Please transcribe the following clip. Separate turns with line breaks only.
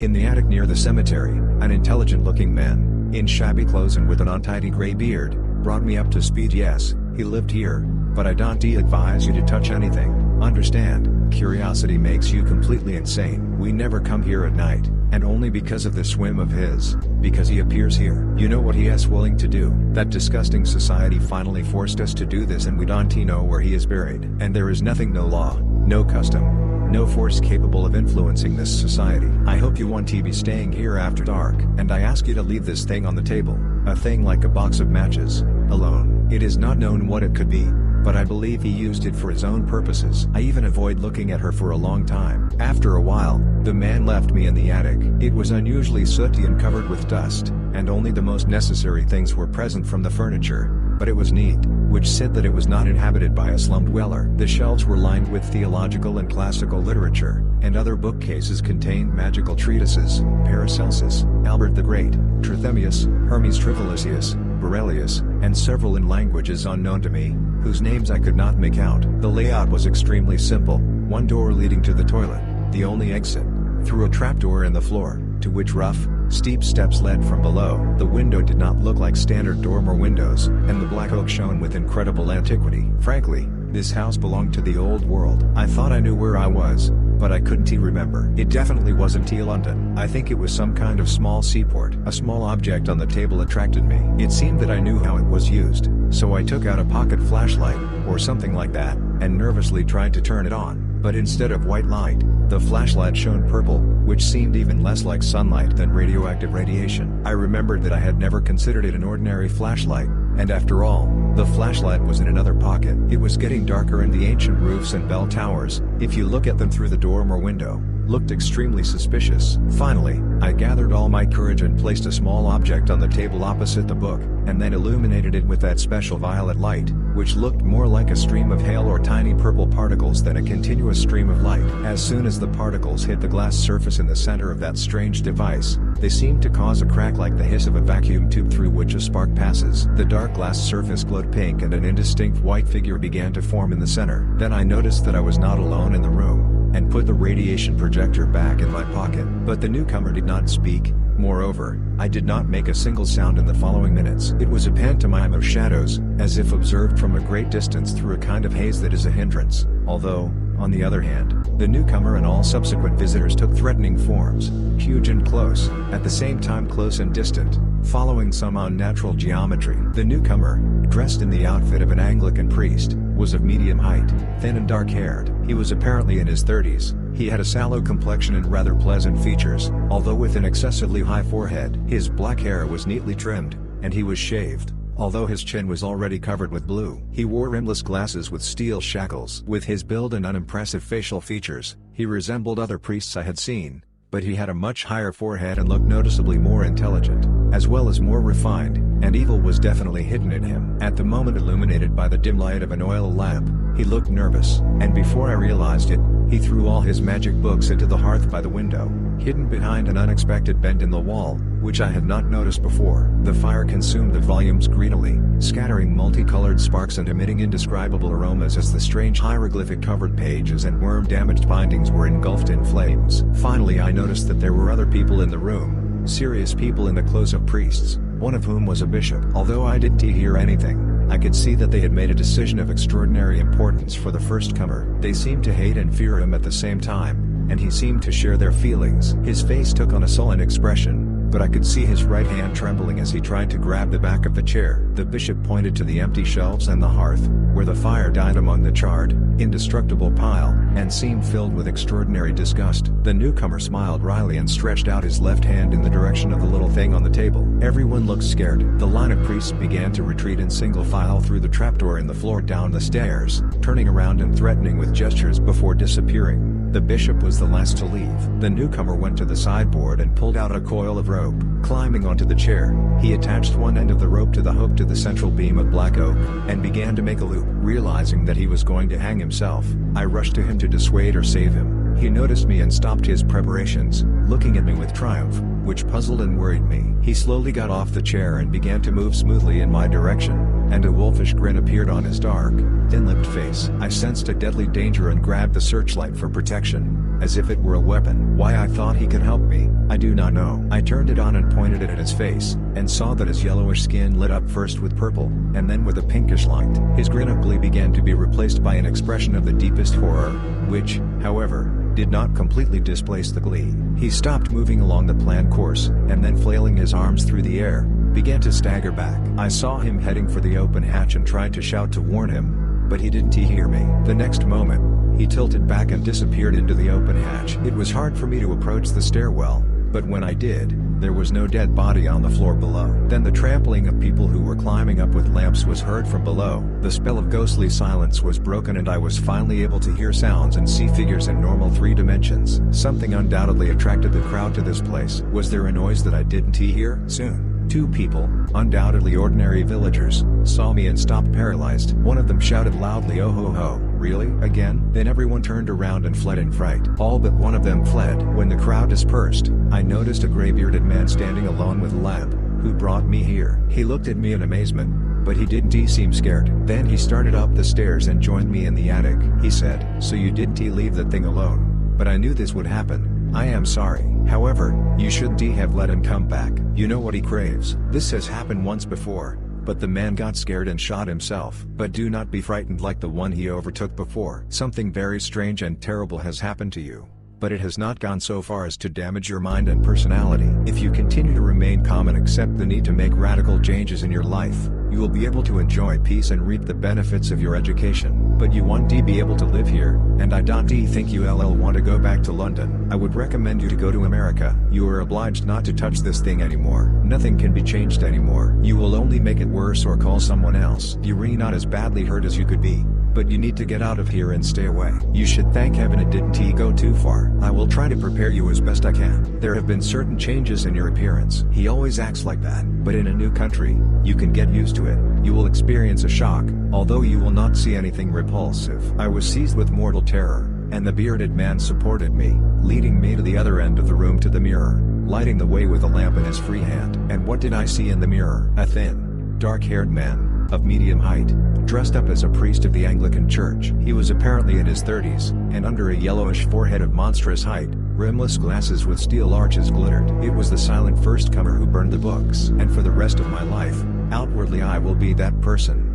In the attic near the cemetery, an intelligent-looking man, in shabby clothes and with an untidy gray beard, brought me up to speed. Yes, he lived here, but I don't advise you to touch anything. Understand, curiosity makes you completely insane. We never come here at night, and only because of this whim of his, because he appears here. You know what he is willing to do? That disgusting society finally forced us to do this, and we don't know where he is buried. And there is nothing, no law, no custom, no force capable of influencing this society. I hope you want to be staying here after dark, and I ask you to leave this thing on the table, a thing like a box of matches, alone. It is not known what it could be, but I believe he used it for his own purposes. I even avoid looking at her for a long time. After a while, the man left me in the attic. It was unusually sooty and covered with dust, and only the most necessary things were present from the furniture, but it was neat, which said that it was not inhabited by a slum dweller. The shelves were lined with theological and classical literature, and other bookcases contained magical treatises, Paracelsus, Albert the Great, Trithemius, Hermes Trivalisius, Borelius, and several in languages unknown to me, whose names I could not make out. The layout was extremely simple, one door leading to the toilet, the only exit, through a trapdoor in the floor, to which rough, steep steps led from below. The window did not look like standard dormer windows, and the black oak shone with incredible antiquity. Frankly, this house belonged to the old world. I thought I knew where I was, but I couldn't remember. It definitely wasn't London. I think it was some kind of small seaport. A small object on the table attracted me. It seemed that I knew how it was used, so I took out a pocket flashlight, or something like that, and nervously tried to turn it on. But instead of white light, the flashlight shone purple, which seemed even less like sunlight than radioactive radiation. I remembered that I had never considered it an ordinary flashlight, and after all, the flashlight was in another pocket. It was getting darker, and the ancient roofs and bell towers, if you look at them through the dormer window, looked extremely suspicious. Finally, I gathered all my courage and placed a small object on the table opposite the book, and then illuminated it with that special violet light, which looked more like a stream of hail or tiny purple particles than a continuous stream of light. As soon as the particles hit the glass surface in the center of that strange device, they seemed to cause a crack like the hiss of a vacuum tube through which a spark passes. The dark glass surface glowed pink, and an indistinct white figure began to form in the center. Then I noticed that I was not alone in the room, and put the radiation projector back in my pocket. But the newcomer did not speak. Moreover, I did not make a single sound in the following minutes. It was a pantomime of shadows, as if observed from a great distance through a kind of haze that is a hindrance, although, on the other hand, the newcomer and all subsequent visitors took threatening forms, huge and close, at the same time close and distant, following some unnatural geometry. The newcomer, dressed in the outfit of an Anglican priest, was of medium height, thin and dark-haired. He was apparently in his 30s. He had a sallow complexion and rather pleasant features, although with an excessively high forehead. His black hair was neatly trimmed, and he was shaved, although his chin was already covered with blue. He wore rimless glasses with steel shackles. With his build and unimpressive facial features, he resembled other priests I had seen, but he had a much higher forehead and looked noticeably more intelligent, as well as more refined, and evil was definitely hidden in him. At the moment, illuminated by the dim light of an oil lamp, he looked nervous, and before I realized it, he threw all his magic books into the hearth by the window, hidden behind an unexpected bend in the wall, which I had not noticed before. The fire consumed the volumes greedily, scattering multicolored sparks and emitting indescribable aromas as the strange hieroglyphic-covered pages and worm-damaged bindings were engulfed in flames. Finally, I noticed that there were other people in the room, serious people in the clothes of priests, one of whom was a bishop. Although I didn't hear anything, I could see that they had made a decision of extraordinary importance for the first comer. They seemed to hate and fear him at the same time, and he seemed to share their feelings. His face took on a sullen expression, but I could see his right hand trembling as he tried to grab the back of the chair. The bishop pointed to the empty shelves and the hearth, where the fire died among the charred, indestructible pile, and seemed filled with extraordinary disgust. The newcomer smiled wryly and stretched out his left hand in the direction of the little thing on the table. Everyone looked scared. The line of priests began to retreat in single file through the trapdoor in the floor down the stairs, turning around and threatening with gestures before disappearing. The bishop was the last to leave. The newcomer went to the sideboard and pulled out a coil of rope. Climbing onto the chair, he attached one end of the rope to the hook to the central beam of black oak, and began to make a loop. Realizing that he was going to hang himself, I rushed to him to dissuade or save him. He noticed me and stopped his preparations, looking at me with triumph, which puzzled and worried me. He slowly got off the chair and began to move smoothly in my direction, and a wolfish grin appeared on his dark, thin-lipped face. I sensed a deadly danger and grabbed the searchlight for protection. as if it were a weapon. Why I thought he could help me, I do not know. I turned it on and pointed it at his face, and saw that his yellowish skin lit up first with purple, and then with a pinkish light. His grin of glee began to be replaced by an expression of the deepest horror, which, however, did not completely displace the glee. He stopped moving along the planned course, and then flailing his arms through the air, began to stagger back. I saw him heading for the open hatch and tried to shout to warn him, but he didn't hear me. The next moment, he tilted back and disappeared into the open hatch. It was hard for me to approach the stairwell, but when I did, there was no dead body on the floor below. Then the trampling of people who were climbing up with lamps was heard from below. The spell of ghostly silence was broken and I was finally able to hear sounds and see figures in normal 3 dimensions. Something undoubtedly attracted the crowd to this place. Was there a noise that I didn't hear? Soon, 2 people, undoubtedly ordinary villagers, saw me and stopped paralyzed. One of them shouted loudly, "Oh ho ho, really? Again?" Then everyone turned around and fled in fright. All but one of them fled. When the crowd dispersed, I noticed a gray-bearded man standing alone with a lamp, who brought me here. He looked at me in amazement, but he didn't seem scared. Then he started up the stairs and joined me in the attic. He said, "So you didn't leave that thing alone? But I knew this would happen. I am sorry. However, you shouldn't have let him come back. You know what he craves." This has happened once before, but the man got scared and shot himself. But do not be frightened like the one he overtook before. Something very strange and terrible has happened to you, but it has not gone so far as to damage your mind and personality. If you continue to remain calm and accept the need to make radical changes in your life, you will be able to enjoy peace and reap the benefits of your education. But you want to be able to live here, and I don't think you want to go back to London. I would recommend you to go to America. You are obliged not to touch this thing anymore. Nothing can be changed anymore. You will only make it worse or call someone else. You're really not as badly hurt as you could be, but you need to get out of here and stay away. You should thank heaven it didn't go too far. I will try to prepare you as best I can. There have been certain changes in your appearance. He always acts like that, but in a new country, you can get used to it. You will experience a shock, although you will not see anything repulsive. I was seized with mortal terror, and the bearded man supported me, leading me to the other end of the room to the mirror, lighting the way with a lamp in his free hand. And what did I see in the mirror? A thin, dark-haired man, of medium height, dressed up as a priest of the Anglican Church. He was apparently in his 30s, and under a yellowish forehead of monstrous height, rimless glasses with steel arches glittered. It was the silent first-comer who burned the books. And for the rest of my life, outwardly I will be that person.